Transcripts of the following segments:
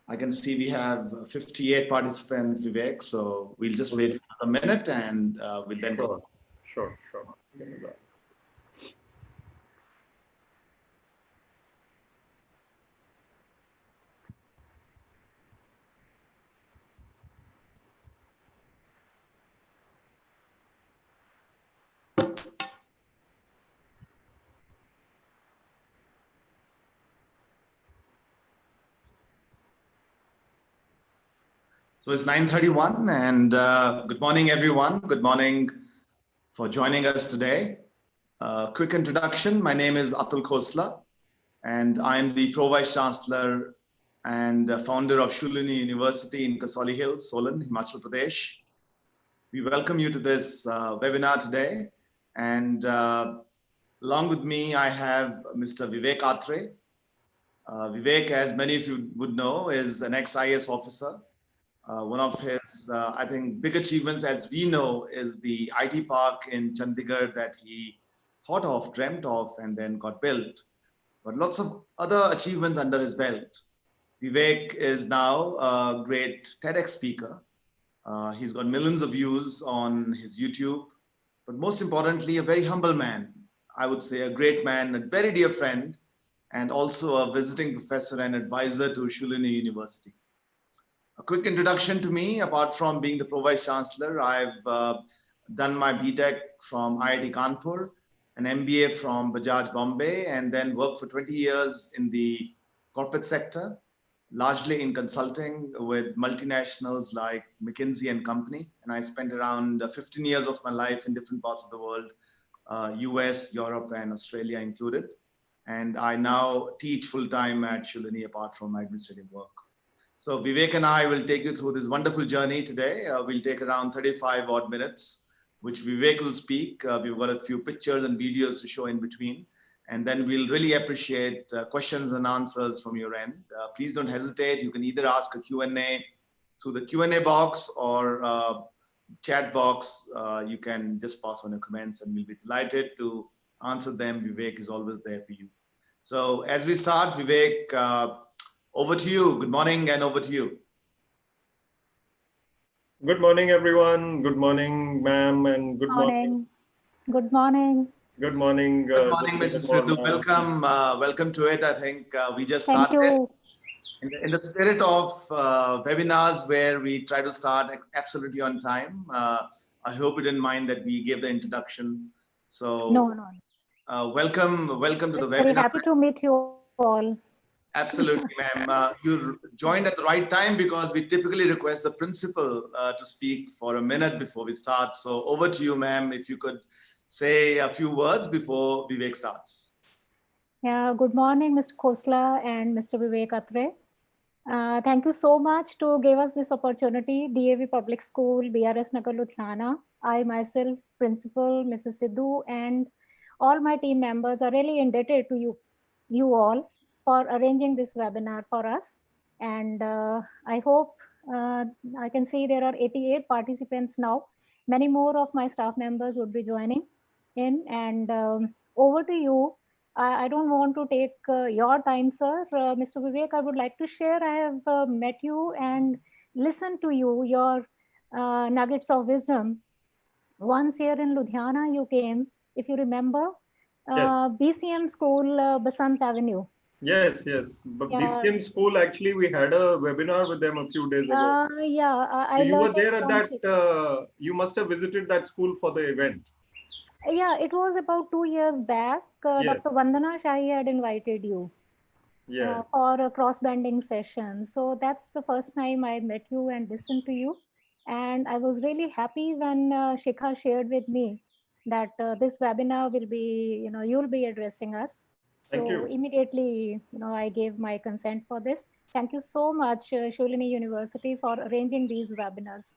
I can see we have 58 participants, Vivek. So we'll just wait a minute and we'll then go. Sure. So it's 9:31 and good morning, everyone. Good morning for joining us today. Quick introduction. My name is Atul Khosla and I am the Pro Vice Chancellor and founder of Shoolini University in Kasoli Hills, Solan, Himachal Pradesh. We welcome you to this webinar today. And along with me, I have Mr. Vivek Atray. Vivek, as many of you would know, is an ex-IAS officer. One of his, I think, big achievements, as we know, is the IT park in Chandigarh that he thought of, dreamt of, and then got built. But lots of other achievements under his belt. Vivek is now a great TEDx speaker. He's got millions of views on his YouTube, but most importantly, a very humble man. I would say a great man, a very dear friend, and also a visiting professor and advisor to Shoolini University. A quick introduction to me, apart from being the Pro Vice Chancellor, I've done my BTech from IIT Kanpur, an MBA from Bajaj Bombay, and then worked for 20 years in the corporate sector, largely in consulting with multinationals like McKinsey and Company. And I spent around 15 years of my life in different parts of the world, US, Europe, and Australia included. And I now teach full-time at Shoolini apart from my administrative work. So Vivek and I will take you through this wonderful journey today. We'll take around 35 odd minutes, which Vivek will speak. We've got a few pictures and videos to show in between. And then we'll really appreciate questions and answers from your end. Please don't hesitate. You can either ask a Q&A through the Q&A box or chat box. You can just pass on your comments and we'll be delighted to answer them. Vivek is always there for you. So as we start, Vivek, over to you. Good morning and over to you. Good morning, everyone. Good morning, ma'am, and good morning. Good morning. Good morning. Good morning, Mrs. Sidhu. Welcome. Welcome to it. I think we just started. Thank you. In the spirit of webinars where we try to start absolutely on time. I hope you didn't mind that we gave the introduction. So no. Welcome to the webinar. Very happy to meet you all. Absolutely, ma'am. You joined at the right time because we typically request the principal to speak for a minute before we start. So over to you, ma'am, if you could say a few words before Vivek starts. Yeah, good morning, Mr. Khosla and Mr. Vivek Atray. Thank you so much to give us this opportunity. DAV Public School, BRS Nagar, Ludhiana. I myself, principal, Mrs. Sidhu, and all my team members are really indebted to you all for arranging this webinar for us. And I hope I can see there are 88 participants now. Many more of my staff members would be joining in. And over to you. I don't want to take your time, sir. Mr. Vivek, I would like to share. I have met you and listened to you, your nuggets of wisdom. Once here in Ludhiana, you came, if you remember, Yes. BCM School, Basant Avenue. Yes. But BCM School, actually, we had a webinar with them a few days ago. I so you were there at that, you must have visited that school for the event. Yeah, it was about 2 years back. Yes. Dr. Vandana Shahi had invited you for a cross-banding session. So that's the first time I met you and listened to you. And I was really happy when Shikha shared with me that this webinar will be, you'll be addressing us. Thank you. Immediately, I gave my consent for this. Thank you so much, Shoolini University, for arranging these webinars.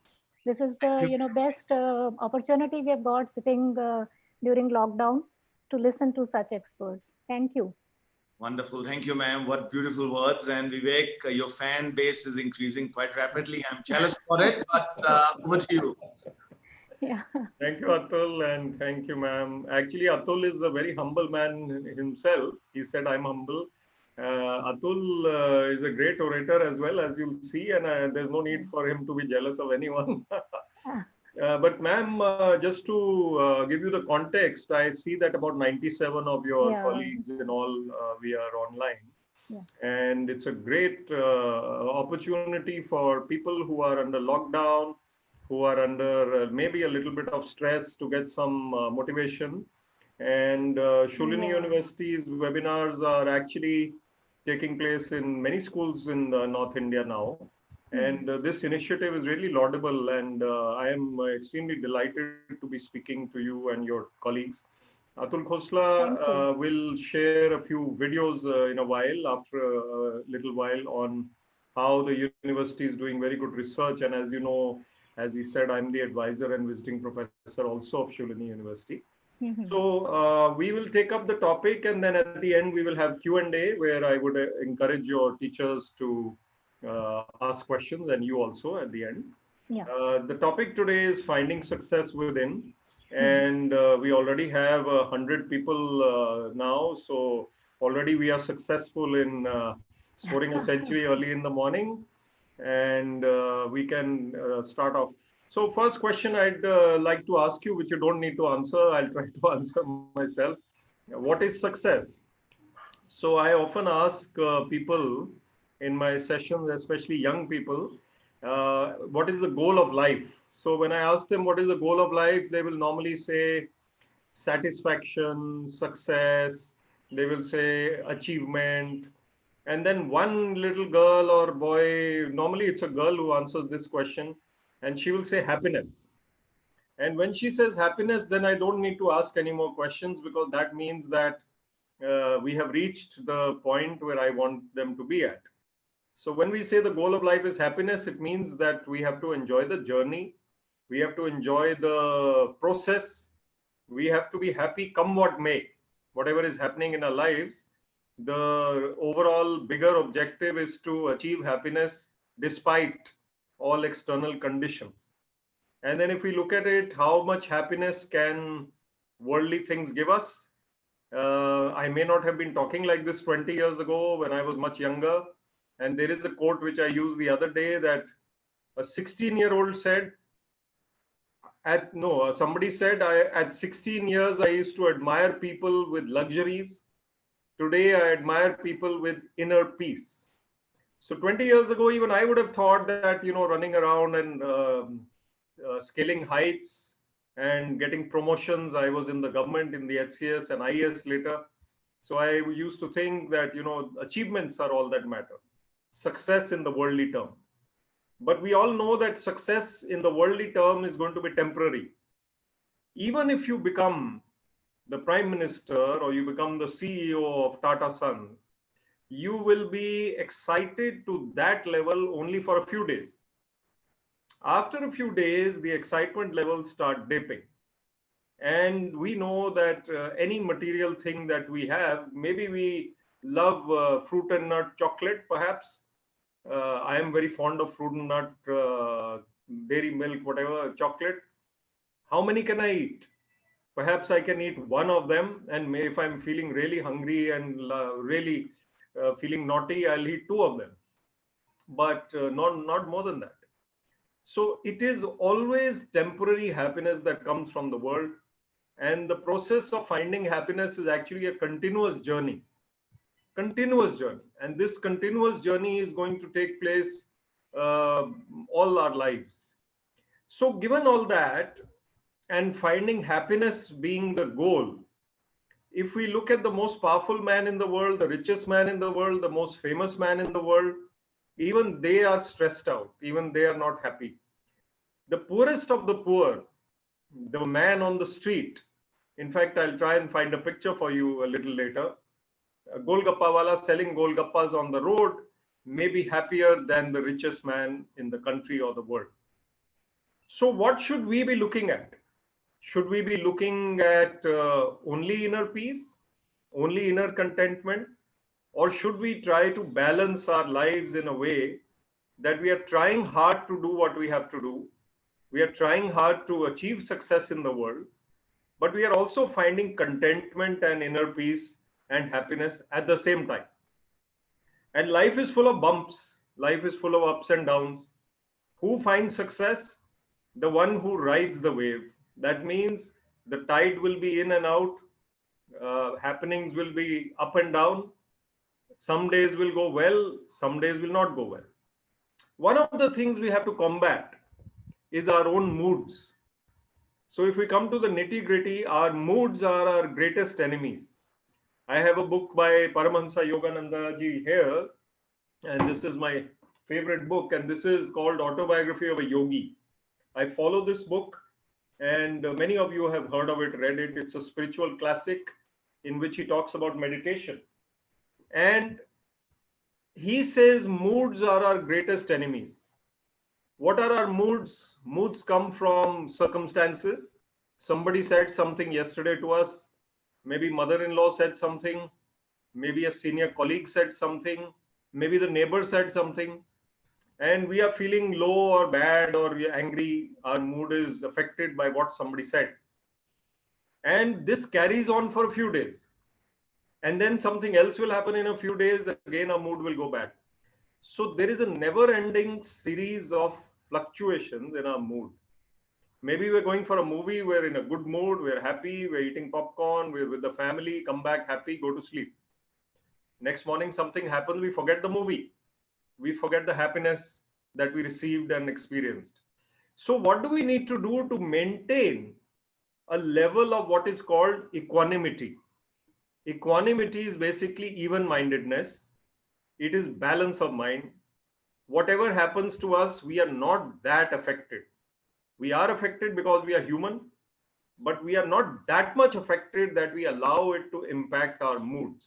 This is the best opportunity we have got sitting during lockdown to listen to such experts. Thank you. Wonderful. Thank you, ma'am. What beautiful words. And Vivek, your fan base is increasing quite rapidly. I'm jealous for it, but over to you. Yeah. Thank you, Atul, and thank you, ma'am. Actually, Atul is a very humble man himself. He said, I'm humble. Atul is a great orator as well, as you'll see, and there's no need for him to be jealous of anyone. But ma'am, just to give you the context, I see that about 97 of your colleagues in all, we are online. And it's a great opportunity for people who are under lockdown, who are under maybe a little bit of stress to get some motivation. And Shoolini University's webinars are actually taking place in many schools in North India now. And this initiative is really laudable, and I am extremely delighted to be speaking to you and your colleagues. Atul Khosla will share a few videos in a while, after a little while, on how the university is doing very good research. And as you know, as he said, I'm the advisor and visiting professor also of Shoolini University. So we will take up the topic, and then at the end we will have Q&A, where I would encourage your teachers to ask questions, and you also at the end. The topic today is finding success within, and we already have 100 people now. So already we are successful in scoring a century early in the morning, and we can start off. So first question I'd like to ask you, which you don't need to answer, I'll try to answer myself. What is success? So I often ask people in my sessions, especially young people, what is the goal of life? So when I ask them what is the goal of life, they will normally say satisfaction, success, they will say achievement. And then one little girl or boy, normally it's a girl who answers this question, and she will say happiness. And when she says happiness, then I don't need to ask any more questions, because that means that we have reached the point where I want them to be at. So when we say the goal of life is happiness, it means that we have to enjoy the journey. We have to enjoy the process. We have to be happy come what may, whatever is happening in our lives. The overall bigger objective is to achieve happiness despite all external conditions. And then if we look at it, how much happiness can worldly things give us? I may not have been talking like this 20 years ago when I was much younger. And there is a quote which I used the other day, that a 16-year-old said, somebody said, at 16 years, I used to admire people with luxuries. Today, I admire people with inner peace. So 20 years ago, even I would have thought that, running around and scaling heights and getting promotions. I was in the government, in the HCS and IAS later. So I used to think that, achievements are all that matter. Success in the worldly term. But we all know that success in the worldly term is going to be temporary. Even if you become the Prime Minister or you become the CEO of Tata Sons, you will be excited to that level only for a few days. After a few days, the excitement levels start dipping. And we know that any material thing that we have, maybe we love fruit and nut chocolate, perhaps. I am very fond of fruit and nut, dairy milk, whatever, chocolate. How many can I eat? Perhaps I can eat one of them, and if I'm feeling really hungry and really feeling naughty, I'll eat two of them. But not more than that. So it is always temporary happiness that comes from the world. And the process of finding happiness is actually a continuous journey. And this continuous journey is going to take place all our lives. So given all that, and finding happiness being the goal, if we look at the most powerful man in the world, the richest man in the world, the most famous man in the world, even they are stressed out, even they are not happy. The poorest of the poor, the man on the street, in fact, I'll try and find a picture for you a little later. A Golgappa wala selling Golgappas on the road may be happier than the richest man in the country or the world. So what should we be looking at? Should we be looking at only inner peace, only inner contentment? Or should we try to balance our lives in a way that we are trying hard to do what we have to do? We are trying hard to achieve success in the world, but we are also finding contentment and inner peace and happiness at the same time. And life is full of bumps. Life is full of ups and downs. Who finds success? The one who rides the wave. That means the tide will be in and out. Happenings will be up and down. Some days will go well, some days will not go well. One of the things we have to combat is our own moods. So if we come to the nitty gritty, our moods are our greatest enemies. I have a book by Paramahansa Yogananda ji here, and this is my favorite book, and this is called Autobiography of a Yogi. I follow this book, and many of you have heard of it, read it. It's a spiritual classic in which he talks about meditation. And he says moods are our greatest enemies. What are our moods? Moods come from circumstances. Somebody said something yesterday to us. Maybe mother-in-law said something. Maybe a senior colleague said something. Maybe the neighbor said something. And we are feeling low or bad or we are angry. Our mood is affected by what somebody said. And this carries on for a few days. And then something else will happen in a few days. Again, our mood will go back. So there is a never-ending series of fluctuations in our mood. Maybe we're going for a movie, we're in a good mood, we're happy, we're eating popcorn, we're with the family, come back happy, go to sleep. Next morning, something happens, we forget the movie. We forget the happiness that we received and experienced. So what do we need to do to maintain a level of what is called equanimity? Equanimity is basically even-mindedness. It is balance of mind. Whatever happens to us, we are not that affected. We are affected because we are human, but we are not that much affected that we allow it to impact our moods.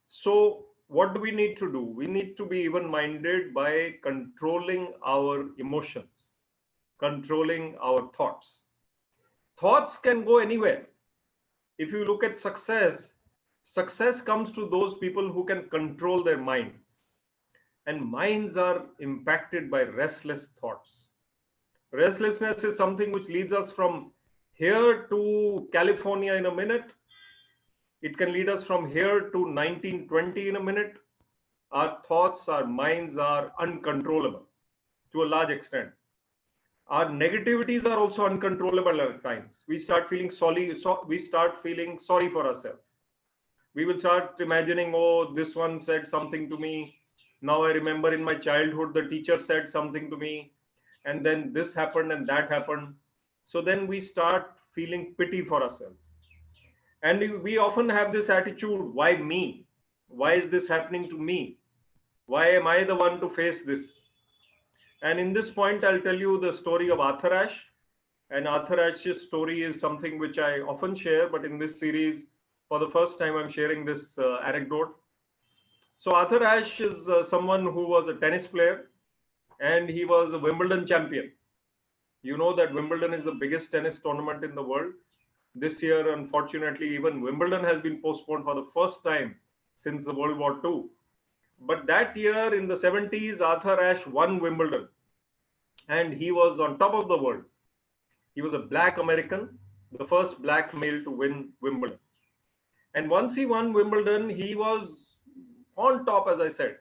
So what do we need to do? We need to be even-minded by controlling our emotions, controlling our thoughts. Thoughts can go anywhere. If you look at success, success comes to those people who can control their minds. And minds are impacted by restless thoughts. Restlessness is something which leads us from here to California in a minute. It can lead us from here to 1920 in a minute. Our thoughts, our minds are uncontrollable to a large extent. Our negativities are also uncontrollable at times. We start feeling sorry for ourselves. We will start imagining, oh, this one said something to me. Now I remember in my childhood, the teacher said something to me. And then this happened and that happened. So then we start feeling pity for ourselves. And we often have this attitude, why me? Why is this happening to me? Why am I the one to face this? And in this point, I'll tell you the story of Arthur Ashe. And Arthur Ashe's story is something which I often share, but in this series, for the first time, I'm sharing this anecdote. So Arthur Ashe is someone who was a tennis player, and he was a Wimbledon champion. You know that Wimbledon is the biggest tennis tournament in the world. This year, unfortunately, even Wimbledon has been postponed for the first time since the World War II. But that year in the 70s, Arthur Ashe won Wimbledon. And he was on top of the world. He was a black American, the first black male to win Wimbledon. And once he won Wimbledon, he was on top, as I said.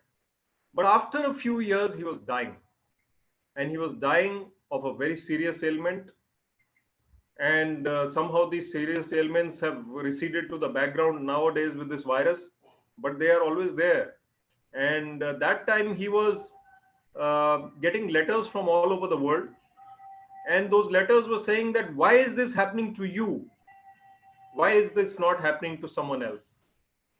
But after a few years, he was dying. And he was dying of a very serious ailment. And somehow these serious ailments have receded to the background nowadays with this virus, but they are always there. And that time he was getting letters from all over the world. And those letters were saying that, why is this happening to you? Why is this not happening to someone else?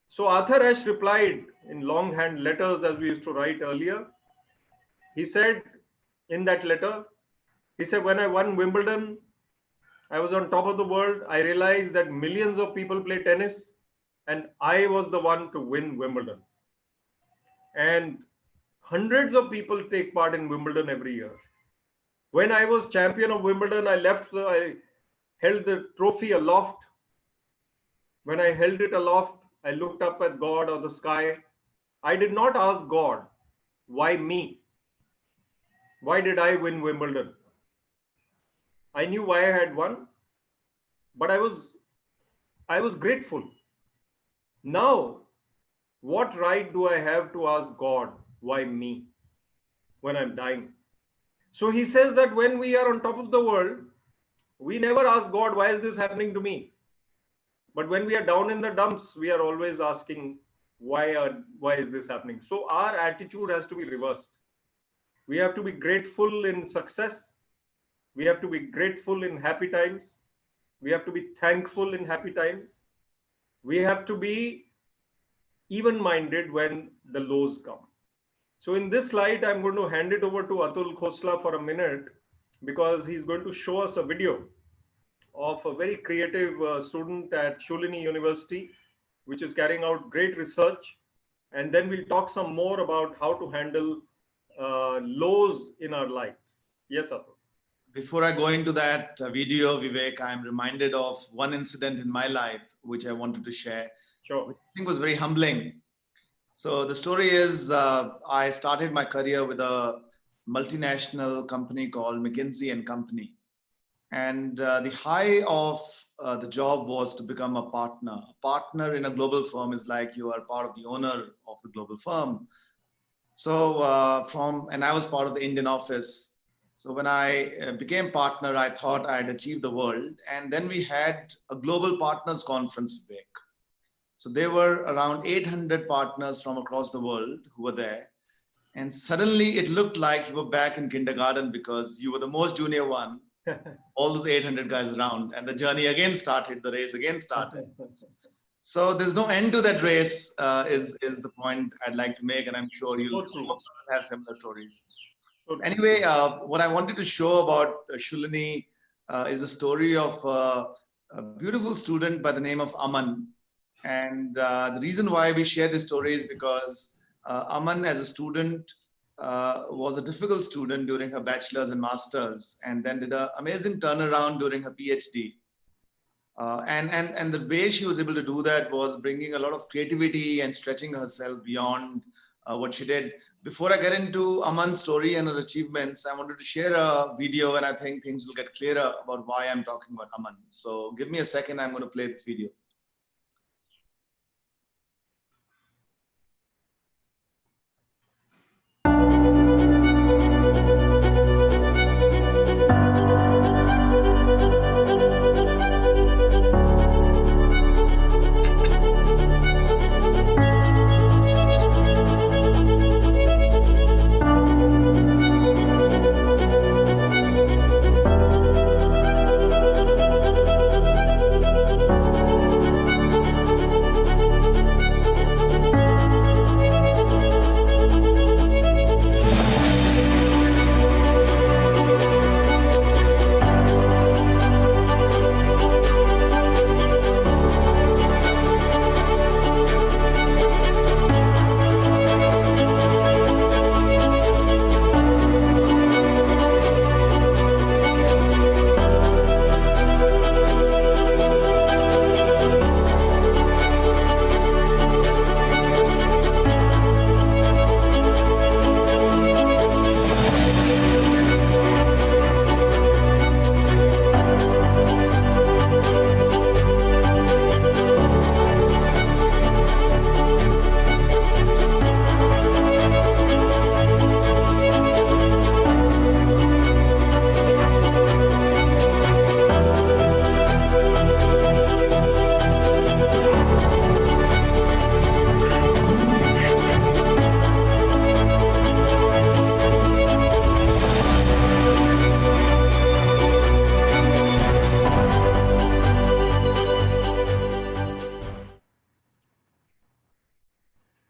So Arthur Ashe replied in longhand letters, as we used to write earlier. He said in that letter, he said, when I won Wimbledon, I was on top of the world. I realized that millions of people play tennis and I was the one to win Wimbledon. And hundreds of people take part in Wimbledon every year. When I was champion of Wimbledon, I held the trophy aloft. When I held it aloft, I looked up at God or the sky. I did not ask God, why me? Why did I win Wimbledon? I knew why I had won, but I was grateful. Now, What right do I have to ask God, why me, when I'm dying? So he says that when we are on top of the world, we never ask God, why is this happening to me? But when we are down in the dumps, we are always asking, why is this happening? So our attitude has to be reversed. We have to be grateful in success. We have to be grateful in happy times. We have to be thankful in happy times. We have to be even-minded when the lows come. So in this slide, I'm going to hand it over to Atul Khosla for a minute because he's going to show us a video of a very creative student at Shoolini University, which is carrying out great research. And then we'll talk some more about how to handle lows in our lives. Yes, Atul. Before I go into that video, Vivek, I'm reminded of one incident in my life, which I wanted to share, Sure. which I think was very humbling. So the story is, I started my career with a multinational company called McKinsey & Company. And the high of the job was to become a partner. A partner in a global firm is like you are part of the owner of the global firm. So and I was part of the Indian office. So when I became partner, I thought I had achieved the world. And then we had a global partners conference, Vivek. So there were around 800 partners from across the world who were there. And suddenly it looked like you were back in kindergarten because you were the most junior one, all those 800 guys around. And the journey again started, the race again started. So there's no end to that race is the point I'd like to make. And I'm sure you'll have similar stories. Anyway, what I wanted to show about Shoolini is the story of a beautiful student by the name of Aman. And the reason why we share this story is because Aman, as a student, was a difficult student during her bachelor's and master's, and then did an amazing turnaround during her PhD. And the way she was able to do that was bringing a lot of creativity and stretching herself beyond what she did. Before I get into Aman's story and her achievements, I wanted to share a video, and I think things will get clearer about why I'm talking about Aman. So give me a second, I'm going to play this video.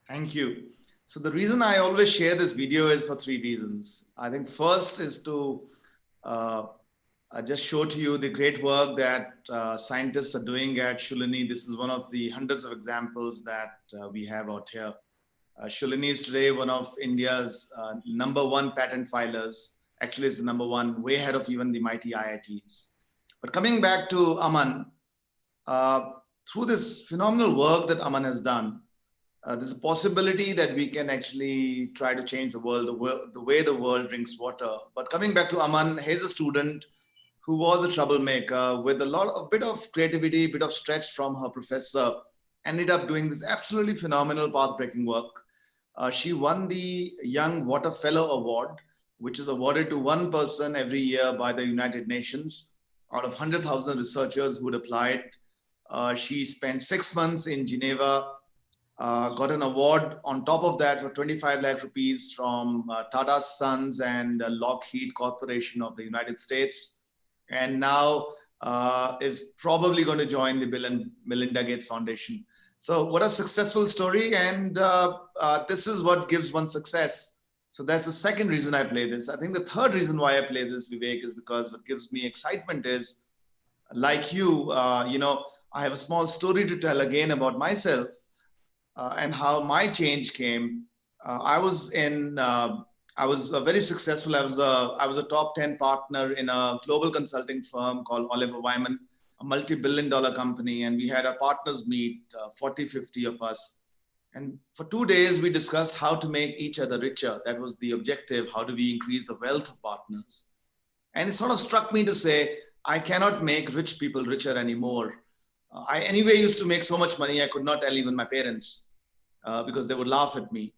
Thank you. So the reason I always share this video is for three reasons. I think first is to just show to you the great work that scientists are doing at Shoolini. This is one of the hundreds of examples that we have out here. Shoolini is today one of India's #1 patent filers. Actually, it's the #1, way ahead of even the mighty IITs. But coming back to Aman, through this phenomenal work that Aman has done, there's a possibility that we can actually try to change the world, the way the world drinks water. But coming back to Aman, he's a student who was a troublemaker with a bit of creativity, bit of stretch from her professor. ended up doing this absolutely phenomenal path-breaking work. She won the Young Water Fellow Award, which is awarded to one person every year by the United Nations. Out of 100,000 researchers who would applied, she spent 6 months in Geneva, got an award on top of that for 25 lakh rupees from Tata Sons and Lockheed Corporation of the United States. And now is probably going to join the Bill and Melinda Gates Foundation. So what a successful story. And this is what gives one success. So that's the second reason I play this. I think the third reason why I play this, Vivek, is because what gives me excitement is, like you, I have a small story to tell again about myself and how my change came. I was very successful. I was a top 10 partner in a global consulting firm called Oliver Wyman, a multi-billion-dollar company. And we had our partners meet, 40, 50 of us. And for 2 days, we discussed how to make each other richer. That was the objective. How do we increase the wealth of partners? And it sort of struck me to say, I cannot make rich people richer anymore. I anyway used to make so much money, I could not tell even my parents because they would laugh at me.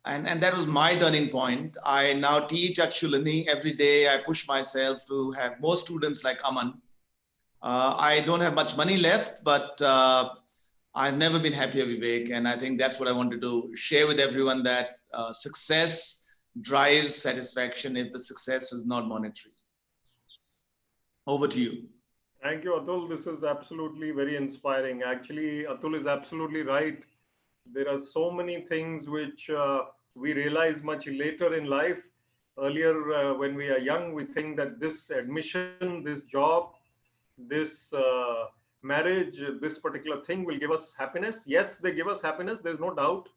And that was my turning point. I now teach at Shoolini. Every day I push myself to have more students like Aman. I don't have much money left, but I've never been happier, Vivek. And I think that's what I wanted to share with everyone, that success drives satisfaction if the success is not monetary. Over to you. Thank you, Atul. This is absolutely very inspiring. Actually, Atul is absolutely right. There are so many things which we realize much later in life. Earlier, when we are young, we think that this admission, this job, this marriage, this particular thing will give us happiness. Yes, they give us happiness. There's no doubt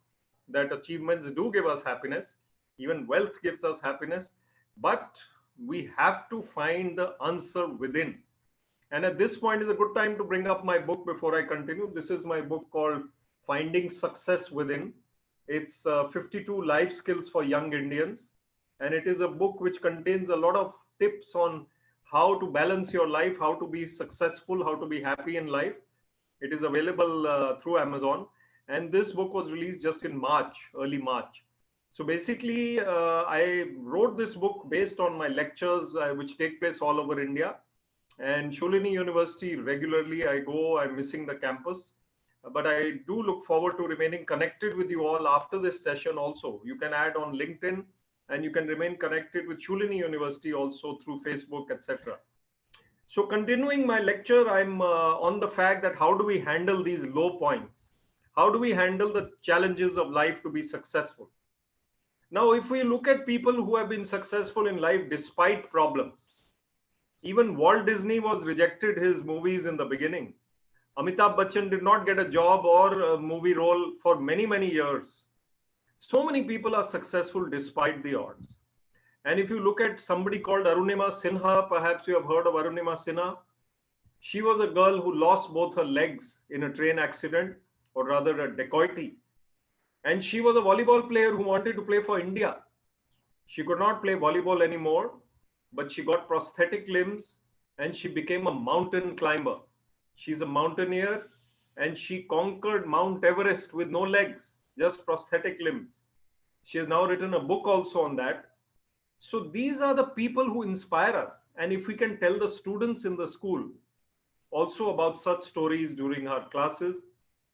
that achievements do give us happiness. Even wealth gives us happiness. But we have to find the answer within. And at this point is a good time to bring up my book before I continue. This is my book called Finding Success Within. It's 52 life skills for young Indians. And it is a book which contains a lot of tips on how to balance your life, how to be successful, how to be happy in life. It is available through Amazon. And this book was released just in March, early March. So basically, I wrote this book based on my lectures, which take place all over India. And Shoolini University, regularly I go, I'm missing the campus. But I do look forward to remaining connected with you all after this session also. You can add on LinkedIn, and you can remain connected with Shoolini University also through Facebook, etc. So continuing my lecture, I'm on the fact that how do we handle these low points? How do we handle the challenges of life to be successful? Now, if we look at people who have been successful in life despite problems, even Walt Disney was rejected his movies in the beginning. Amitabh Bachchan did not get a job or a movie role for many, many years. So many people are successful despite the odds. And if you look at somebody called Arunima Sinha, perhaps you have heard of Arunima Sinha. She was a girl who lost both her legs in a train accident, or rather a dacoity. And she was a volleyball player who wanted to play for India. She could not play volleyball anymore, but she got prosthetic limbs and she became a mountain climber. She's a mountaineer and she conquered Mount Everest with no legs, just prosthetic limbs. She has now written a book also on that. So these are the people who inspire us. And if we can tell the students in the school also about such stories during our classes,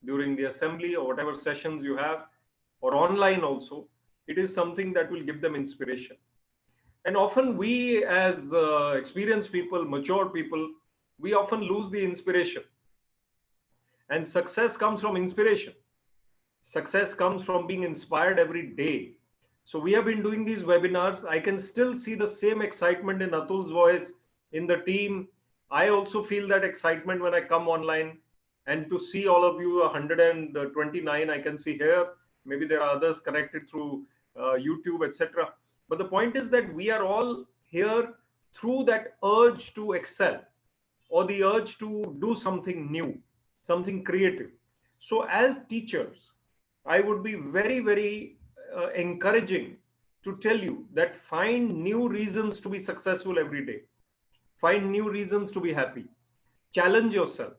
during the assembly or whatever sessions you have, or online also, it is something that will give them inspiration. And often we as experienced people, mature people, we often lose the inspiration. And success comes from inspiration. Success comes from being inspired every day. So we have been doing these webinars. I can still see the same excitement in Atul's voice, in the team. I also feel that excitement when I come online, and to see all of you, 129 I can see here. Maybe there are others connected through YouTube, etc. But the point is that we are all here through that urge to excel, or the urge to do something new, something creative. So as teachers, I would be very, very encouraging to tell you that find new reasons to be successful every day. Find new reasons to be happy. Challenge yourself.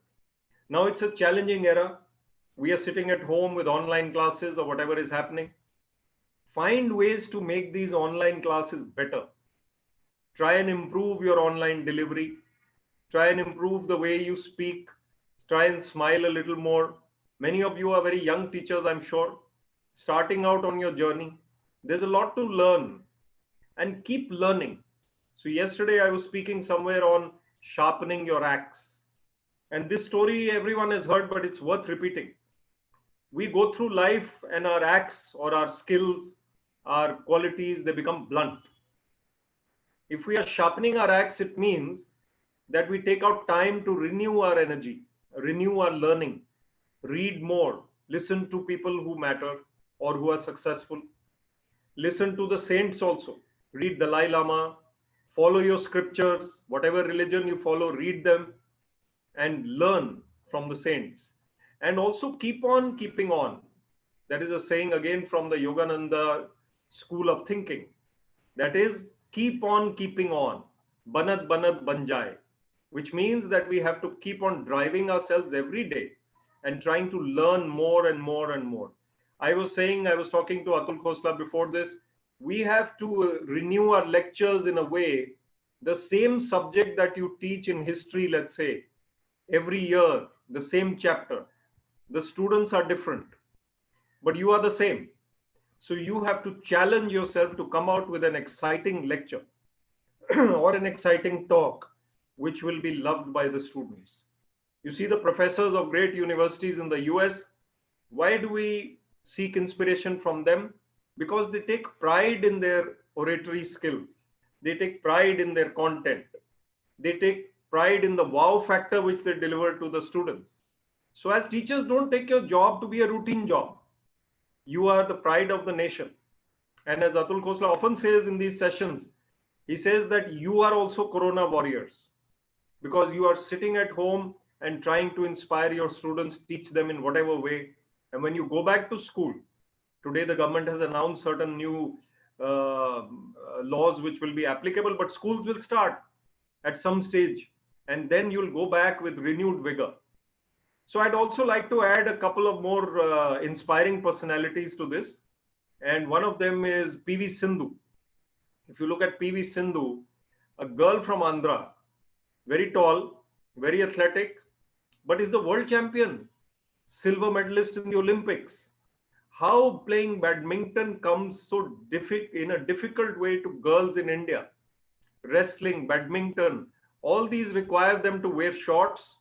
Now it's a challenging era. We are sitting at home with online classes or whatever is happening. Find ways to make these online classes better. Try and improve your online delivery. Try and improve the way you speak. Try and smile a little more. Many of you are very young teachers, I'm sure, starting out on your journey. There's a lot to learn, and keep learning. So yesterday I was speaking somewhere on sharpening your axe. And this story everyone has heard, but it's worth repeating. We go through life and our axe or our skills, our qualities, they become blunt. If we are sharpening our axe, it means that we take out time to renew our energy, renew our learning, read more, listen to people who matter or who are successful, listen to the saints also, read Dalai Lama, follow your scriptures, whatever religion you follow, read them and learn from the saints. And also keep on keeping on. That is a saying again from the Yogananda school of thinking. That is, keep on keeping on. Banat banat banjai, which means that we have to keep on driving ourselves every day and trying to learn more and more and more. I was talking to Atul Khosla before this, we have to renew our lectures in a way, the same subject that you teach in history, let's say, every year, the same chapter, the students are different, but you are the same. So you have to challenge yourself to come out with an exciting lecture or an exciting talk, which will be loved by the students. You see the professors of great universities in the US, why do we seek inspiration from them? Because they take pride in their oratory skills. They take pride in their content. They take pride in the wow factor which they deliver to the students. So as teachers, don't take your job to be a routine job. You are the pride of the nation. And as Atul Khosla often says in these sessions, he says that you are also Corona warriors because you are sitting at home and trying to inspire your students, teach them in whatever way. And when you go back to school, today the government has announced certain new laws which will be applicable, but schools will start at some stage and then you'll go back with renewed vigor. So I'd also like to add a couple of more inspiring personalities to this. And one of them is PV Sindhu. If you look at PV Sindhu, a girl from Andhra, very tall, very athletic, but is the world champion, silver medalist in the Olympics. How playing badminton comes so in a difficult way to girls in India. Wrestling, badminton, all these require them to wear shorts.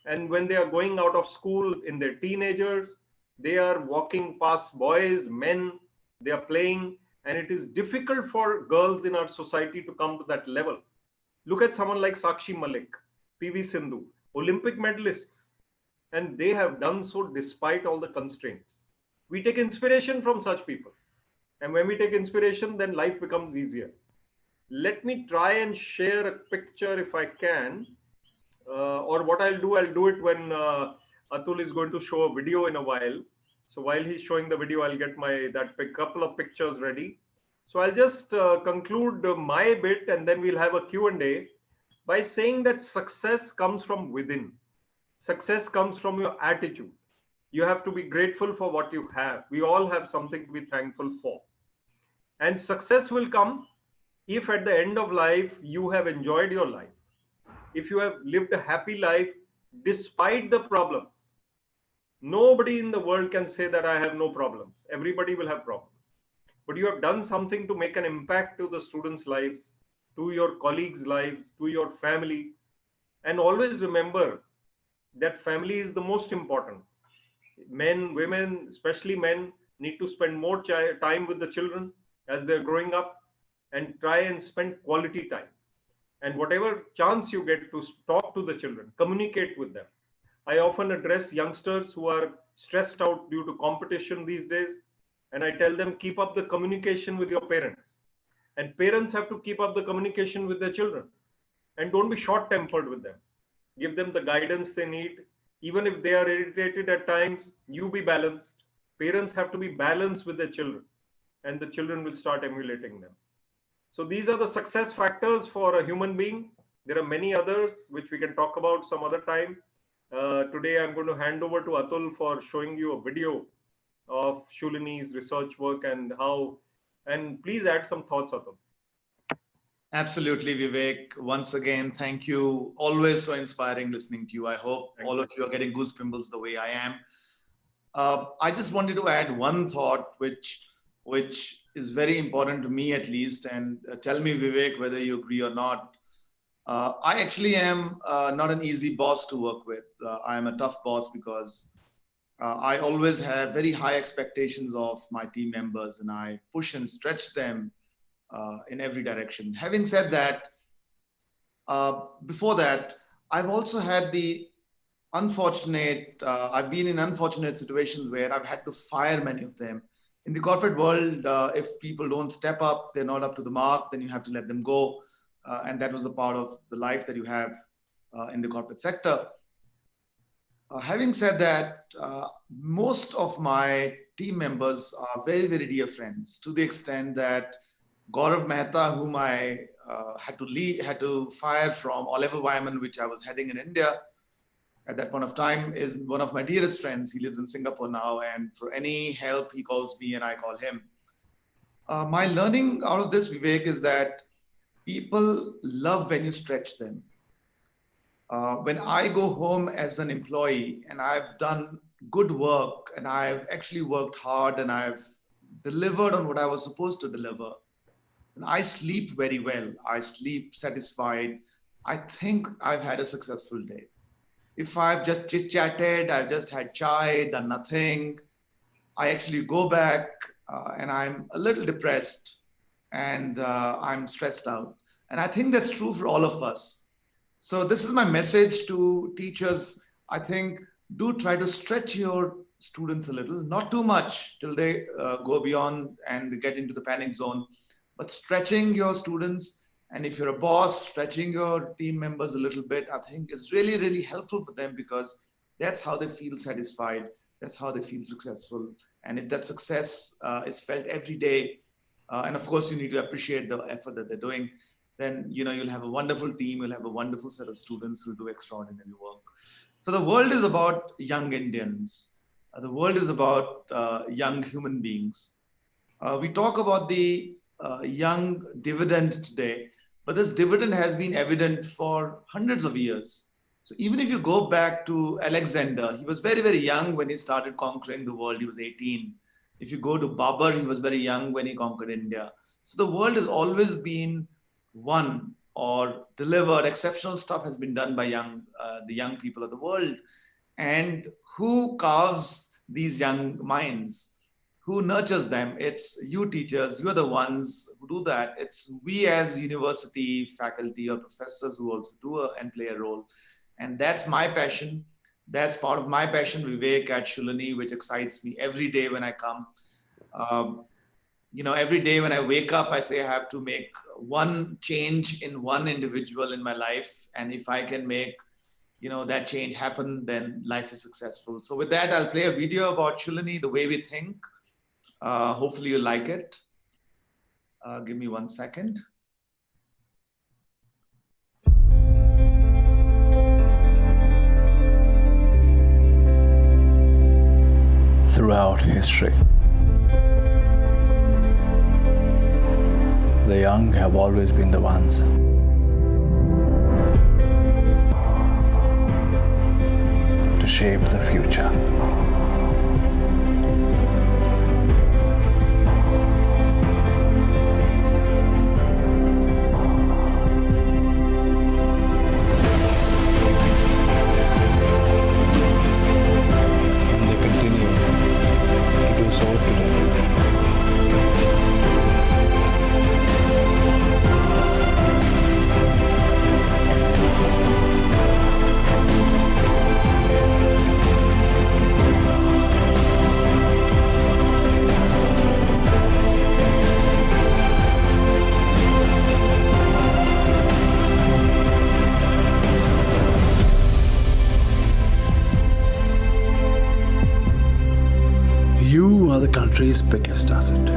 And when they are going out of school in their teenagers, they are walking past boys, men, they are playing. And it is difficult for girls in our society to come to that level. Look at someone like Sakshi Malik, PV Sindhu, Olympic medalists. And they have done so despite all the constraints. We take inspiration from such people. And when we take inspiration, then life becomes easier. Let me try and share a picture if I can. Or what I'll do it when Atul is going to show a video in a while. So while he's showing the video, I'll get couple of pictures ready. So I'll just conclude my bit and then we'll have a Q&A by saying that success comes from within. Success comes from your attitude. You have to be grateful for what you have. We all have something to be thankful for. And success will come if at the end of life, you have enjoyed your life. If you have lived a happy life despite the problems. Nobody in the world can say that I have no problems. Everybody will have problems. But you have done something to make an impact to the students' lives, to your colleagues' lives, to your family. And always remember that family is the most important. Men, women, especially men, need to spend more time with the children as they're growing up and try and spend quality time. And whatever chance you get to talk to the children, communicate with them. I often address youngsters who are stressed out due to competition these days. And I tell them, keep up the communication with your parents. And parents have to keep up the communication with their children. And don't be short-tempered with them. Give them the guidance they need. Even if they are irritated at times, you be balanced. Parents have to be balanced with their children. And the children will start emulating them. So these are the success factors for a human being. There are many others which we can talk about some other time. Today, I'm going to hand over to Atul for showing you a video of Shoolini's research work and how, and please add some thoughts, Atul. Absolutely, Vivek. Once again, thank you. Always so inspiring listening to you. I hope all of you are getting goosebumps the way I am. I just wanted to add one thought, which is very important to me at least, and tell me, Vivek, whether you agree or not. I actually am not an easy boss to work with. I am a tough boss because I always have very high expectations of my team members, and I push and stretch them in every direction. Having said that, before that, I've also had the I've been in unfortunate situations where I've had to fire many of them. In the corporate world, if people don't step up, they're not up to the mark, then you have to let them go. And that was the part of the life that you have in the corporate sector. Having said that, most of my team members are very, very dear friends, to the extent that Gaurav Mehta, whom I had to fire from Oliver Wyman, which I was heading in India at that point of time, is one of my dearest friends. He lives in Singapore now, and for any help, he calls me and I call him. My learning out of this, Vivek, is that people love when you stretch them. When I go home as an employee and I've done good work and I've actually worked hard and I've delivered on what I was supposed to deliver, and I sleep very well, I sleep satisfied, I think I've had a successful day. If I've just chit-chatted, I've just had chai, done nothing, I actually go back and I'm a little depressed and I'm stressed out. And I think that's true for all of us. So this is my message to teachers. I think do try to stretch your students a little, not too much till they go beyond and they get into the panic zone, but stretching your students. And if you're a boss, stretching your team members a little bit, I think is really, really helpful for them, because that's how they feel satisfied. That's how they feel successful. And if that success is felt every day, and of course you need to appreciate the effort that they're doing, then you'll have a wonderful team, you'll have a wonderful set of students who do extraordinary work. So the world is about young Indians. The world is about young human beings. We talk about the young dividend today, but this dividend has been evident for hundreds of years. So even if you go back to Alexander, he was very, very young when he started conquering the world. He was 18. If you go to Babur, he was very young when he conquered India. So the world has always been won or delivered. Exceptional stuff has been done by the young people of the world. And who carves these young minds? Who nurtures them? It's you teachers. You're the ones who do that. It's we as university faculty or professors who also do and play a role. And that's my passion. That's part of my passion, Vivek, at Shoolini, which excites me every day when I come. Every day when I wake up, I say I have to make one change in one individual in my life. And if I can make, that change happen, then life is successful. So with that, I'll play a video about Shoolini, the way we think. Hopefully you like it. Give me 1 second. Throughout history, the young have always been the ones to shape the future. And they continue to do so today. You are the country's biggest asset,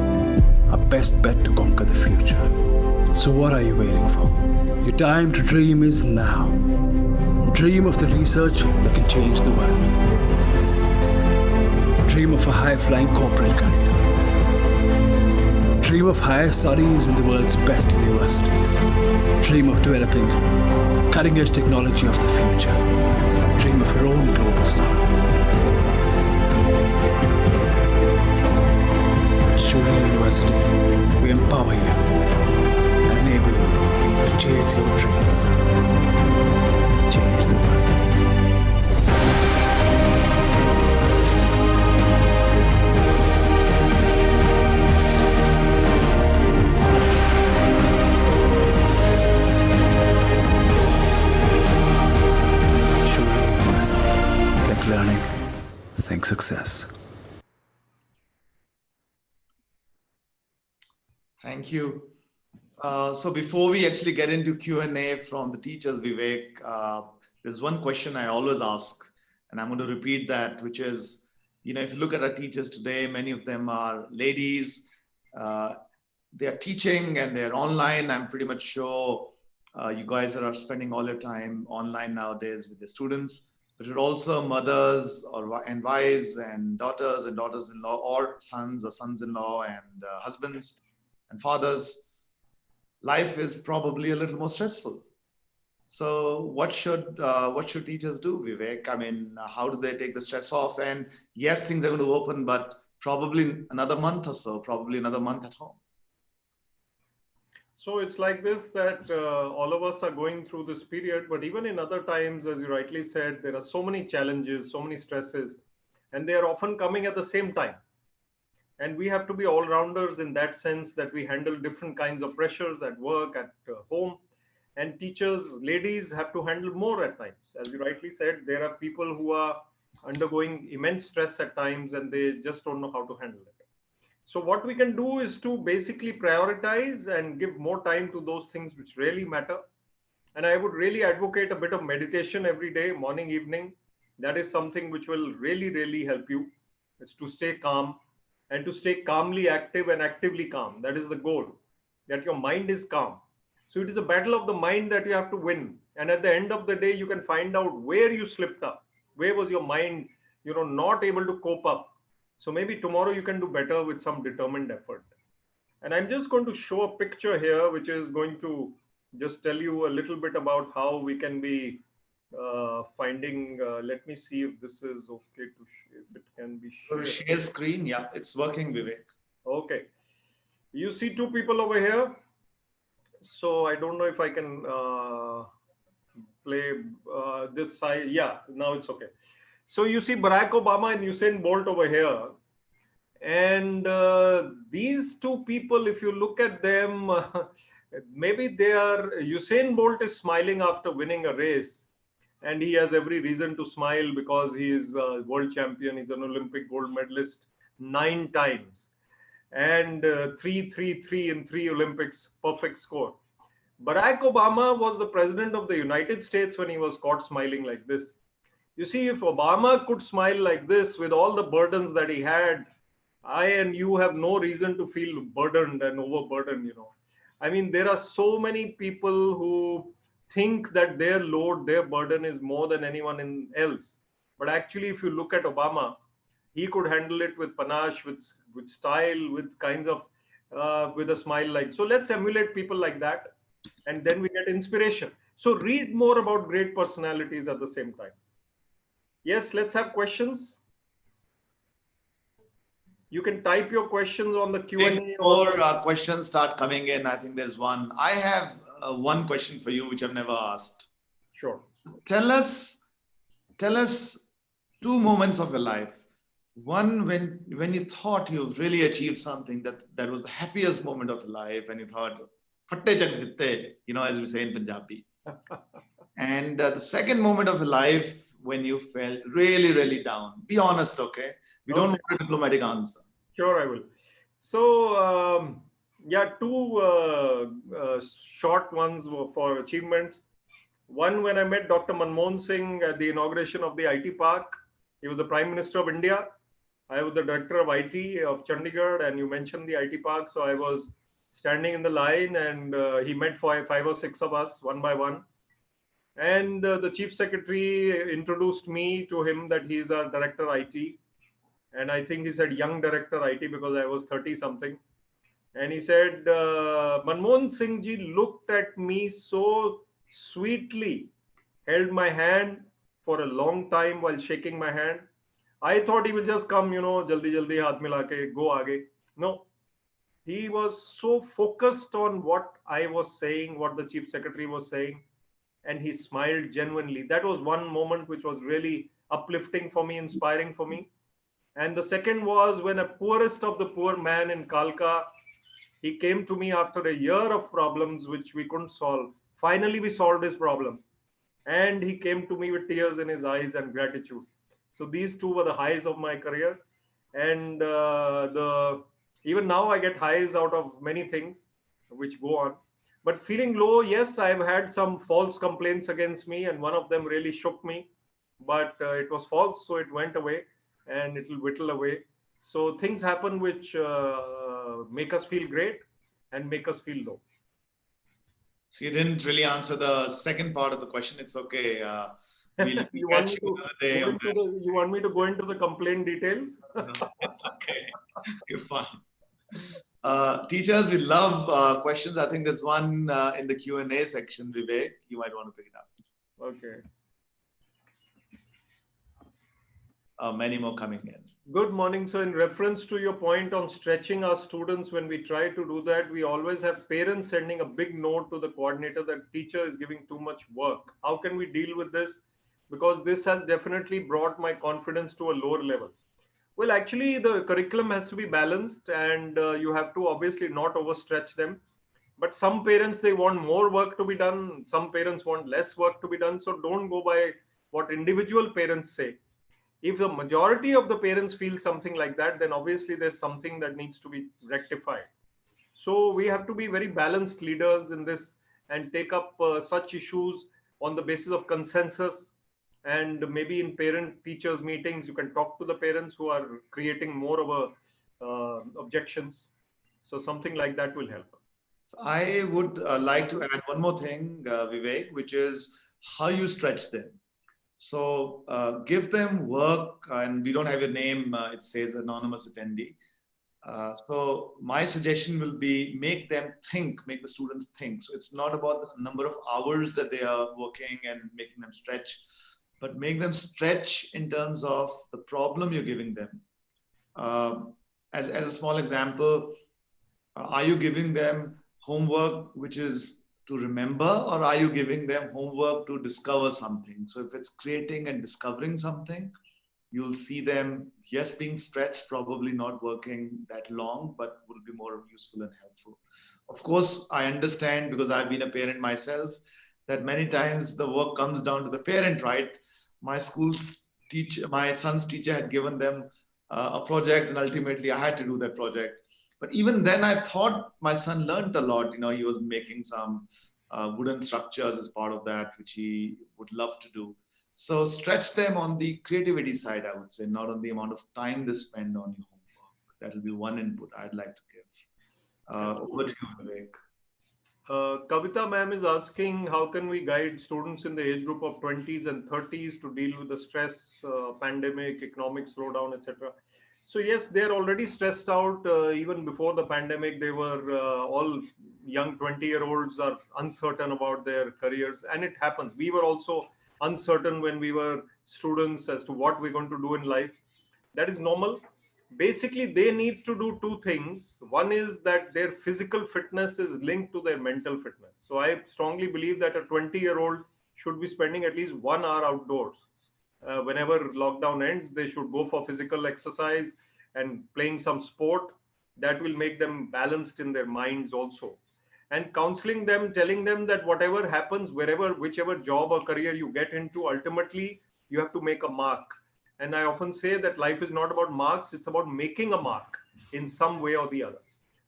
our best bet to conquer the future. So what are you waiting for? Your time to dream is now. Dream of the research that can change the world. Dream of a high-flying corporate career. Dream of higher studies in the world's best universities. Dream of developing cutting-edge technology of the future. Dream of your own global startup. At Shoolini University, we empower you and enable you to chase your dreams and change the world. Think learning, think success. Thank you. So before we actually get into Q&A from the teachers, Vivek, there's one question I always ask, and I'm going to repeat that, which is, if you look at our teachers today, many of them are ladies. They are teaching and they're online. I'm pretty much sure you guys are spending all your time online nowadays with the students. But you're also mothers and wives and daughters-in-law, or sons or sons-in-law and husbands and fathers. Life is probably a little more stressful. So what should teachers do, Vivek? I mean, how do they take the stress off? And yes, things are going to open, but probably another month or so, probably another month at home. So it's like this, that all of us are going through this period, but even in other times, as you rightly said, there are so many challenges, so many stresses, and they are often coming at the same time. And we have to be all-rounders in that sense, that we handle different kinds of pressures at work, at home. And teachers, ladies, have to handle more at times. As you rightly said, there are people who are undergoing immense stress at times and they just don't know how to handle it. So what we can do is to basically prioritize and give more time to those things which really matter. And I would really advocate a bit of meditation every day, morning, evening. That is something which will really, really help you. It's to stay calm and to stay calmly active and actively calm. That is the goal, that your mind is calm. So it is a battle of the mind that you have to win. And at the end of the day, you can find out where you slipped up. Where was your mind, not able to cope up? So maybe tomorrow you can do better with some determined effort. And I'm just going to show a picture here, which is going to just tell you a little bit about how we can be finding. Let me see if this is okay to share. If it can be shared. Share screen. Yeah, it's working, Vivek. Okay. You see two people over here. So I don't know if I can play this side. Yeah, now it's okay. So you see Barack Obama and Usain Bolt over here. And these two people, if you look at them, maybe Usain Bolt is smiling after winning a race. And he has every reason to smile because he is a world champion. He's an Olympic gold medalist 9 times. And 3-3-3 in 3 Olympics, perfect score. Barack Obama was the president of the United States when he was caught smiling like this. You see, if Obama could smile like this with all the burdens that he had, I and you have no reason to feel burdened and overburdened, I mean, there are so many people who think that their load, their burden is more than anyone else. But actually, if you look at Obama, he could handle it with panache, with style, with kinds of, with a smile like. So let's emulate people like that. And then we get inspiration. So read more about great personalities at the same time. Yes, let's have questions. You can type your questions on the Q&A. More questions start coming in. I think there's one. I have one question for you, which I've never asked. Sure. Tell us 2 moments of your life. One, when you thought you've really achieved something that was the happiest moment of your life, and you thought, "Phatte chak ditte," as we say in Punjabi. And the second moment of your life when you felt really, really down. Be honest, okay? We don't want a diplomatic answer. Sure, I will. So, yeah, 2 short ones for achievements. One, when I met Dr. Manmohan Singh at the inauguration of the IT Park. He was the Prime Minister of India. I was the Director of IT of Chandigarh, and you mentioned the IT Park. So I was standing in the line, and he met 5 or 6 of us, one by one. And the chief secretary introduced me to him that he's our director IT. And I think he said young director IT because I was 30 something. And he said, Manmohan Singh ji looked at me so sweetly, held my hand for a long time while shaking my hand. I thought he will just come, jaldi jaldi haath mila ke go aage. No, he was so focused on what I was saying, what the chief secretary was saying, and he smiled genuinely. That was one moment which was really uplifting for me, inspiring for me. And the second was when a poorest of the poor man in Kalka, he came to me after a year of problems which we couldn't solve. Finally, we solved his problem. And he came to me with tears in his eyes and gratitude. So these two were the highs of my career. And even now I get highs out of many things which go on. But feeling low, yes, I've had some false complaints against me, and one of them really shook me. But it was false, so it went away, and it will whittle away. So things happen which make us feel great and make us feel low. So you didn't really answer the second part of the question. It's okay. We'll you, catch want you another day on that. you want me to go into the complaint details? No, it's okay. You're fine. Teachers, we love questions. I think there's one in the Q&A section, Vivek. You might want to pick it up. Okay. Many more coming in. Good morning. So in reference to your point on stretching our students, when we try to do that, we always have parents sending a big note to the coordinator that teacher is giving too much work. How can we deal with this? Because this has definitely brought my confidence to a lower level. Well, actually, the curriculum has to be balanced, and you have to obviously not overstretch them. But some parents, they want more work to be done. Some parents want less work to be done. So don't go by what individual parents say. If the majority of the parents feel something like that, then obviously there's something that needs to be rectified. So we have to be very balanced leaders in this and take up such issues on the basis of consensus. And maybe in parent-teachers meetings, you can talk to the parents who are creating more of objections. So something like that will help. So I would like to add one more thing, Vivek, which is how you stretch them. So give them work, and we don't have your name, it says anonymous attendee. So my suggestion will be make them think, make the students think. So it's not about the number of hours that they are working and making them stretch, but make them stretch in terms of the problem you're giving them. As a small example, are you giving them homework which is to remember, or are you giving them homework to discover something? So if it's creating and discovering something, you'll see them, yes, being stretched, probably not working that long, but will be more useful and helpful. Of course, I understand, because I've been a parent myself, that many times the work comes down to the parent, right? My son's teacher had given them a project, and ultimately I had to do that project. But even then, I thought my son learned a lot. He was making some wooden structures as part of that, which he would love to do. So stretch them on the creativity side, I would say, not on the amount of time they spend on your homework. That will be one input I'd like to give. Over to you, Vivek. Kavita ma'am is asking, how can we guide students in the age group of 20s and 30s to deal with the stress, pandemic, economic slowdown, etc.? So yes, they're already stressed out. Even before the pandemic, they were all young 20-year-olds are uncertain about their careers, and it happens. We were also uncertain when we were students as to what we're going to do in life. That is normal. Basically, they need to do two things. One is that their physical fitness is linked to their mental fitness. So I strongly believe that a 20-year-old should be spending at least 1 hour outdoors. Whenever lockdown ends, they should go for physical exercise and playing some sport. That will make them balanced in their minds also. And counseling them, telling them that whatever happens, whichever job or career you get into, ultimately, you have to make a mark. And I often say that life is not about marks, it's about making a mark in some way or the other.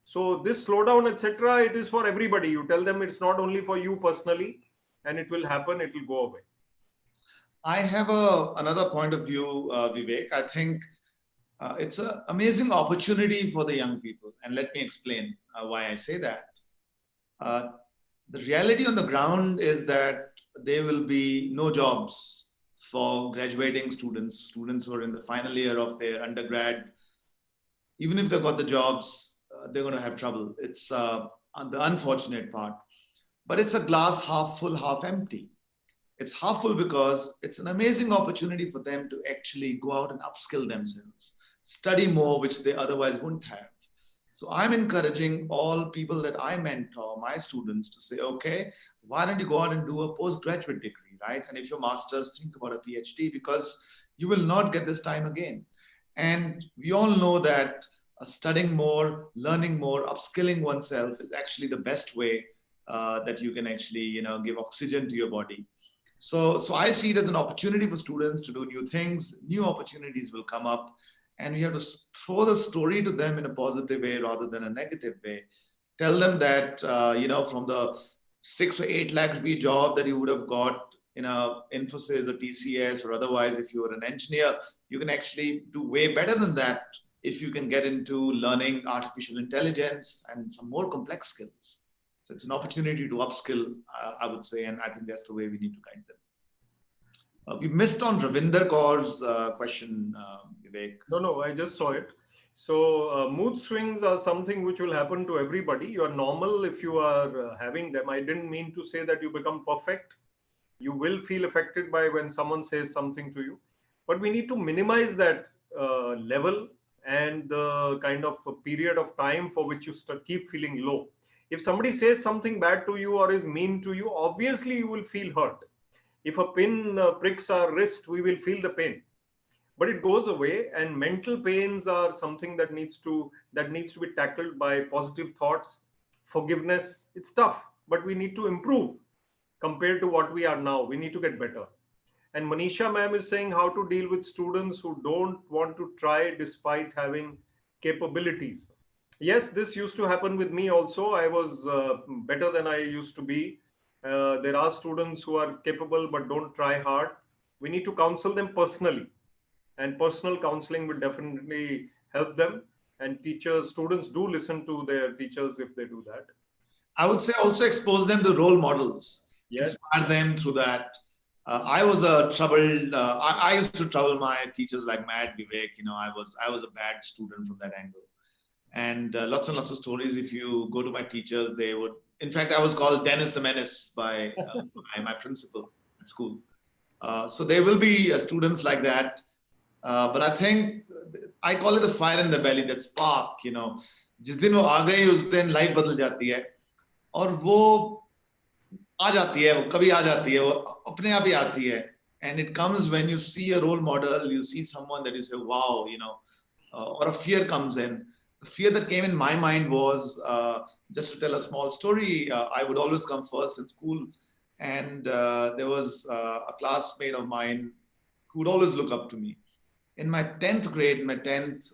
So this slowdown, etc., it is for everybody. You tell them it's not only for you personally, and it will happen, it will go away. I have another point of view, Vivek. I think it's an amazing opportunity for the young people. And let me explain why I say that. The reality on the ground is that there will be no jobs for graduating students who are in the final year of their undergrad. Even if they got the jobs, they're going to have trouble. It's the unfortunate part. But it's a glass half full, half empty. It's half full because it's an amazing opportunity for them to actually go out and upskill themselves, study more, which they otherwise wouldn't have. So I'm encouraging all people that I mentor, my students, to say, okay, why don't you go out and do a postgraduate degree, right? And if you're masters, think about a PhD, because you will not get this time again. And we all know that studying more, learning more, upskilling oneself is actually the best way that you can actually, give oxygen to your body. So I see it as an opportunity for students to do new things. New opportunities will come up, and we have to throw the story to them in a positive way rather than a negative way. Tell them that, from the 6 or 8 lakh rupee job that you would have got in a Infosys or TCS or otherwise, if you were an engineer, you can actually do way better than that if you can get into learning artificial intelligence and some more complex skills. So it's an opportunity to upskill, I would say, and I think that's the way we need to guide them. We missed on Ravinder Kaur's question, Vivek. No, I just saw it. So mood swings are something which will happen to everybody. You are normal if you are having them. I didn't mean to say that you become perfect. You will feel affected by when someone says something to you. But we need to minimize that level and the kind of a period of time for which you keep feeling low. If somebody says something bad to you or is mean to you, obviously you will feel hurt. If a pin pricks our wrist, we will feel the pain. But it goes away, and mental pains are something that needs to be tackled by positive thoughts, forgiveness. It's tough, but we need to improve compared to what we are now. We need to get better. And Manisha ma'am is saying how to deal with students who don't want to try despite having capabilities. Yes, this used to happen with me also. I was better than I used to be. There are students who are capable but don't try hard. We need to counsel them personally, and personal counseling will definitely help them. And students do listen to their teachers if they do that. I would say also expose them to role models. Yes. Inspire them through that. I was a troubled. I used to trouble my teachers like mad, Vivek. I was a bad student from that angle. And lots and lots of stories. If you go to my teachers, they would. In fact, I was called Dennis the Menace by my principal at school. So there will be students like that. But I think I call it the fire in the belly, that spark. जिस दिन वो आ गए उस दिन life बदल जाती है, और वो आ जाती है, वो कभी आ जाती है, वो अपने आप ही आती है. And it comes when you see a role model, you see someone that you say, wow, or a fear comes in. The fear that came in my mind was, just to tell a small story, I would always come first in school. And there was a classmate of mine who would always look up to me. In my 10th grade, my 10th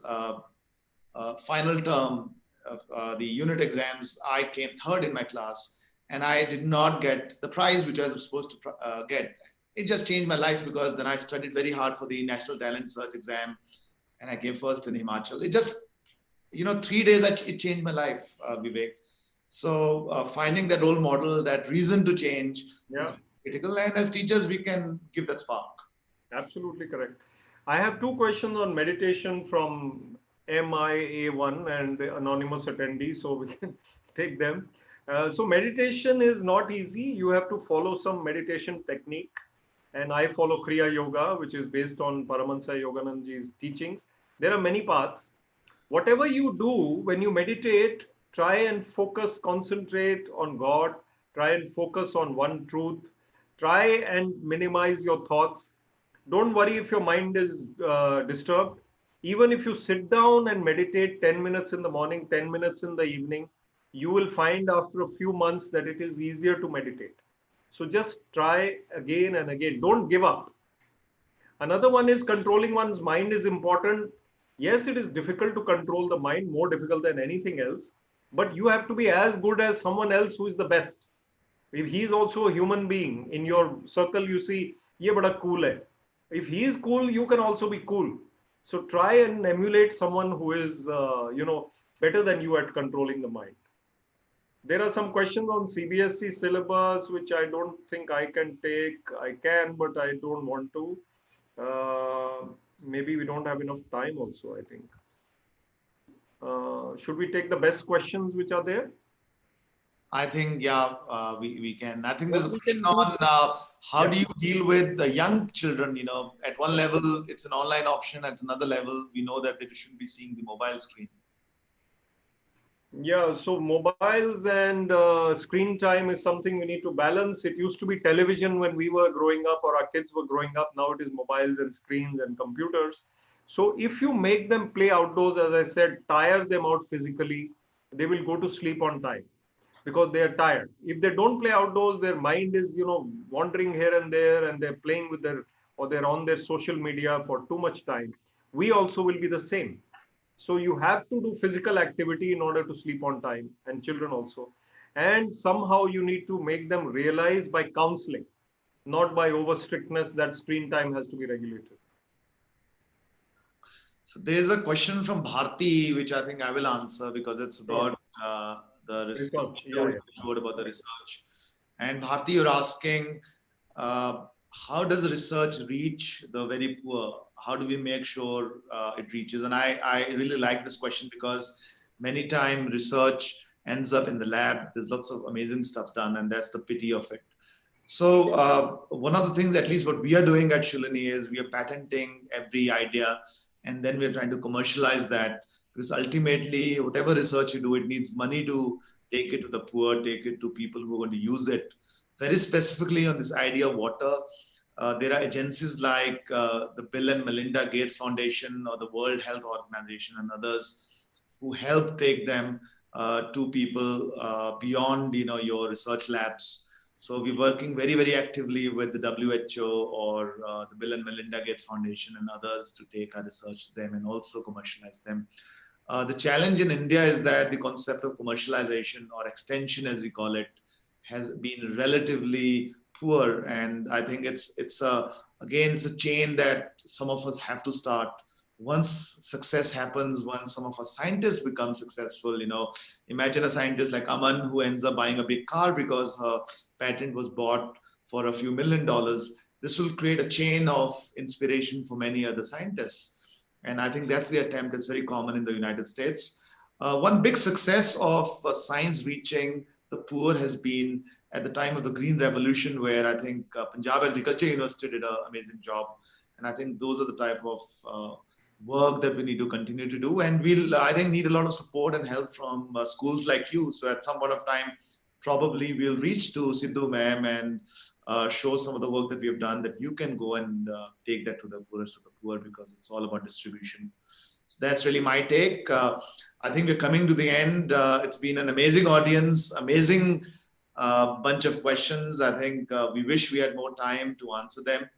final term of the unit exams, I came third in my class, and I did not get the prize which I was supposed to get. It just changed my life, because then I studied very hard for the National Talent Search exam, and I came first in Himachal. It just, 3 days, it changed my life, Vivek. So finding that role model, that reason to change is critical. And as teachers, we can give that spark. Absolutely correct. I have 2 questions on meditation from MIA1 and the anonymous attendee, so we can take them. So meditation is not easy. You have to follow some meditation technique. And I follow Kriya Yoga, which is based on Paramahansa Yoganandaji's teachings. There are many paths. Whatever you do, when you meditate, try and focus, concentrate on God, try and focus on one truth, try and minimize your thoughts. Don't worry if your mind is disturbed. Even if you sit down and meditate 10 minutes in the morning, 10 minutes in the evening, you will find after a few months that it is easier to meditate. So just try again and again. Don't give up. Another one is controlling one's mind is important. Yes, it is difficult to control the mind, more difficult than anything else. But you have to be as good as someone else who is the best. If he is also a human being, in your circle you see, ye bada cool hai. If he is cool, you can also be cool. So try and emulate someone who is, better than you at controlling the mind. There are some questions on CBSE syllabus, which I don't think I can take. I can, but I don't want to. Maybe we don't have enough time also, I think. Should we take the best questions which are there? I think, yeah, we can. I think there's a We question can do- on how Yeah. do you deal with the young children? You know, at one level, it's an online option. At another level, we know that they shouldn't be seeing the mobile screen. Yeah, so mobiles and screen time is something we need to balance. It used to be television when we were growing up or our kids were growing up. Now it is mobiles and screens and computers. So if you make them play outdoors, as I said, tire them out physically, they will go to sleep on time because they are tired. If they don't play outdoors, their mind is, wandering here and there, and they're playing with or they're on their social media for too much time. We also will be the same. So you have to do physical activity in order to sleep on time, and children also. And somehow you need to make them realize by counseling, not by over strictness that screen time has to be regulated. So there's a question from Bharti, which I think I will answer because it's about the research. About the research. And Bharti, you're asking, how does research reach the very poor? How do we make sure it reaches? And I really like this question because many times research ends up in the lab. There's lots of amazing stuff done, and that's the pity of it. So one of the things, at least what we are doing at Shoolini, is we are patenting every idea, and then we're trying to commercialize that, because ultimately, whatever research you do, it needs money to take it to the poor, take it to people who are going to use it. Very specifically on this idea of water, there are agencies like the Bill and Melinda Gates Foundation or the World Health Organization and others who help take them to people beyond your research labs. So we're working very, very actively with the WHO or the Bill and Melinda Gates Foundation and others to take our research to them and also commercialize them. The challenge in India is that the concept of commercialization, or extension as we call it, has been relatively poor. And I think it's a chain that some of us have to start. Once success happens, once some of our scientists become successful, imagine a scientist like Aman who ends up buying a big car because her patent was bought for a few $1 million. This will create a chain of inspiration for many other scientists. And I think that's the attempt. It's very common in the United States. One big success of science reaching the poor has been at the time of the Green Revolution, where I think Punjab Agriculture University did an amazing job. And I think those are the type of work that we need to continue to do. And we'll, I think, need a lot of support and help from schools like you. So at some point of time, probably we'll reach to Sidhu ma'am and show some of the work that we have done, that you can go and take that to the poorest of the poor, because it's all about distribution. So that's really my take. I think we're coming to the end. It's been an amazing audience, amazing bunch of questions. I think we wish we had more time to answer them.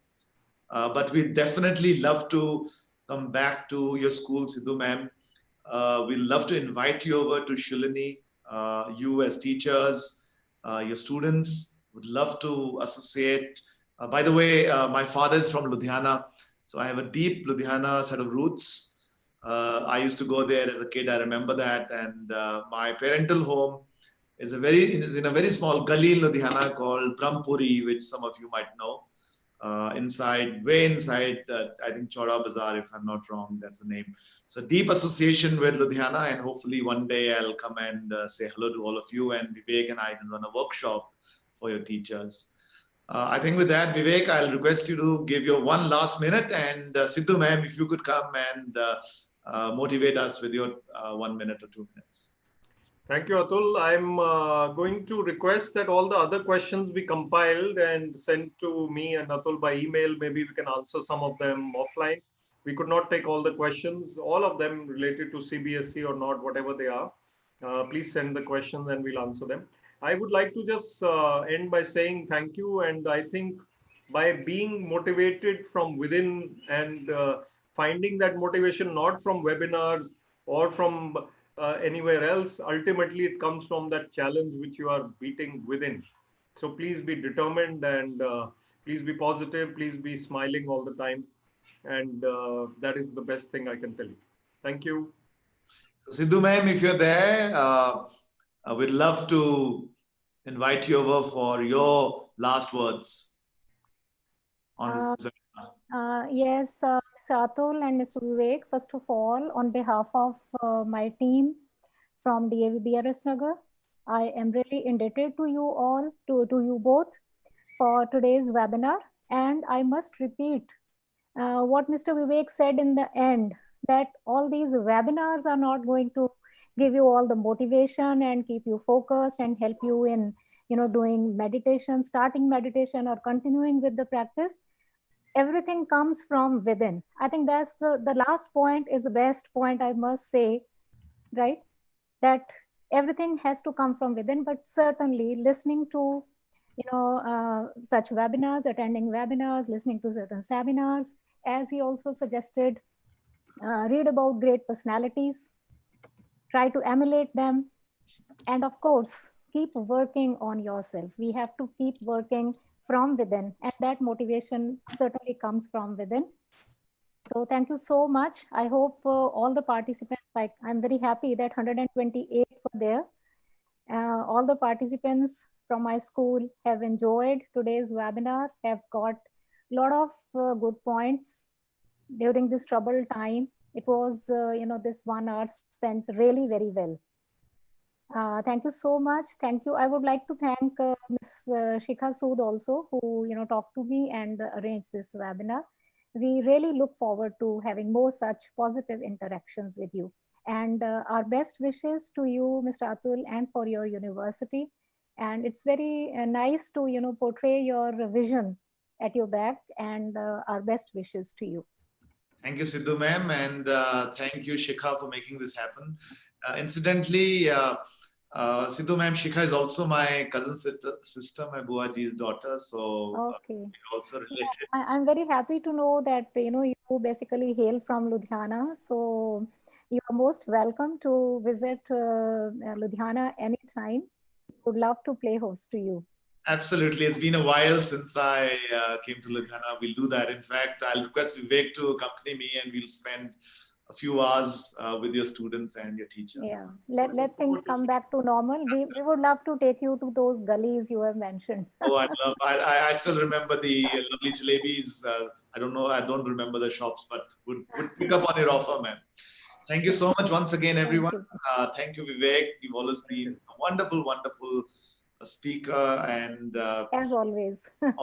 But we definitely love to come back to your school, Sidhu ma'am. We'd love to invite you over to Shoolini. You as teachers, your students would love to associate. By the way, my father is from Ludhiana, so I have a deep Ludhiana set of roots. I used to go there as a kid, I remember that. And my parental home is in a very small gully in Ludhiana called Brahmpuri, which some of you might know. Way inside, I think Chowda Bazaar, if I'm not wrong, that's the name. So deep association with Ludhiana, and hopefully one day I'll come and say hello to all of you, and Vivek and I can run a workshop for your teachers. I think with that, Vivek, I'll request you to give your one last minute, and Sidhu ma'am, if you could come and motivate us with your 1 minute or 2 minutes. Thank you, Atul. I'm going to request that all the other questions be compiled and sent to me and Atul by email. Maybe we can answer some of them offline. We could not take all the questions, all of them related to CBSE or not, whatever they are. Please send the questions and we'll answer them. I would like to just end by saying thank you. And I think by being motivated from within and finding that motivation not from webinars or from anywhere else, ultimately it comes from that challenge which you are beating within. So please be determined, and please be positive, please be smiling all the time, and that is the best thing I can tell you. Thank you. So Sidhu ma'am, if you're there, we'd love to invite you over for your last words on this webinar. Yes, Mr. Atul and Mr. Vivek, first of all, on behalf of my team from DAV BRS Nagar, I am really indebted to you all, to you both, for today's webinar. And I must repeat what Mr. Vivek said in the end, that all these webinars are not going to give you all the motivation and keep you focused and help you in, doing meditation, starting meditation or continuing with the practice. Everything comes from within. I think that's the last point is the best point, I must say, right? That everything has to come from within, but certainly listening to, such webinars, attending webinars, listening to certain seminars, as he also suggested, read about great personalities, try to emulate them, and of course, keep working on yourself. We have to keep working from within, and that motivation certainly comes from within. So thank you so much. I hope all the participants, I'm very happy that 128 were there. All the participants from my school have enjoyed today's webinar, have got a lot of good points during this troubled time. It was, this 1 hour spent really very well. Thank you so much. Thank you. I would like to thank Ms. Shikha Sood also, who talked to me and arranged this webinar. We really look forward to having more such positive interactions with you. And our best wishes to you, Mr. Atul, and for your university. And it's very nice to portray your vision at your back, and our best wishes to you. Thank you, Sidhu ma'am, and thank you, Shikha, for making this happen. Incidentally, Sidhu ma'am, Shikha is also my cousin sister, my Buaji's daughter. So okay. We're also related. I'm very happy to know that you basically hail from Ludhiana. So you are most welcome to visit Ludhiana anytime. Would love to play host to you. Absolutely. It's been a while since I came to Ludhiana. We'll do that. In fact, I'll request Vivek to accompany me, and we'll spend a few hours with your students and your teacher. Yeah, let things come back to normal. We would love to take you to those gullies you have mentioned. Oh, I still remember the lovely jalebis. I don't remember the shops, but would pick up on your offer, ma'am. Thank you so much once again, everyone. Thank you, Vivek. You've always been a wonderful, wonderful speaker, and as always. As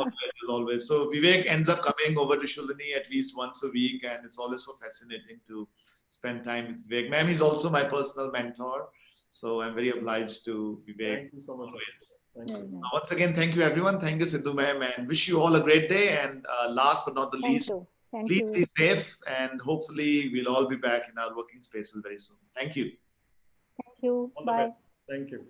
always. So Vivek ends up coming over to Shoolini at least once a week, and it's always so fascinating to spend time with Vivek. Ma'am, he's also my personal mentor, so I'm very obliged to Vivek. Thank you so much. Thank you. Once again, thank you, everyone. Thank you, Sidhu ma'am, and wish you all a great day. And last but not the least, please be safe, and hopefully we'll all be back in our working spaces very soon. Thank you. Thank you. Bye. Thank you.